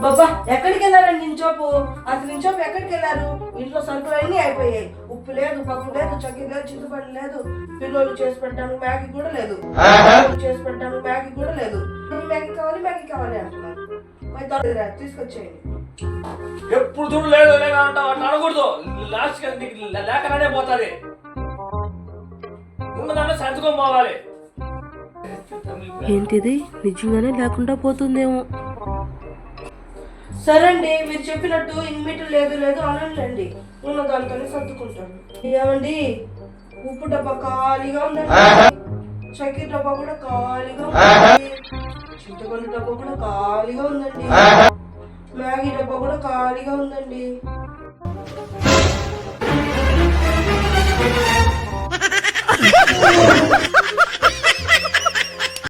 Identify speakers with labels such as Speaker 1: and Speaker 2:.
Speaker 1: బాబా ఎక్కడికి వెళ్ళారండి నించోపు? అసలు నించోపు ఎక్కడికి వెళ్ళారు? ఇంట్లో సరుకులు అన్నీ అయిపోయాయి. ఉప్పు లేదు, పప్పు లేదు, చక్కెర లేదు, చింతపండు లేదు, పిల్లలు చేసి పెట్టాను మ్యాగీ కూడా లేదు, చేసి పెట్టాను మ్యాగీ కూడా లేదు. మ్యాగీ కావాలి మ్యాగీ కావాలి అంటున్నారు. తీసుకొచ్చేయండి.
Speaker 2: ఎప్పుడు చూడు లేదు లేదా అంటావు, అట్లా అనకూడదు. లాస్ట్ లేకనే పోతుంది. ఉన్నదాన్ని సంచుకొని పోవాలి.
Speaker 3: ఏంటిది నిజంగానే లేకుండా పోతుందేమో.
Speaker 1: సరే అండి, మీరు చెప్పినట్టు ఇన్మిటర్ లేదు లేదు అనండి. ఉన్న దాంతోనే సర్దుకుంటాను. ఏమండి, ఉప్పు డబ్బా ఖాళీగా ఉందండి, చక్కెర డబ్బా కూడా ఖాళీగా ఉందండి, చింతపండు డబ్బా కూడా ఖాళీగా ఉందండి, మ్యాగీ డబ్బా కూడా ఖాళీగా ఉందండి.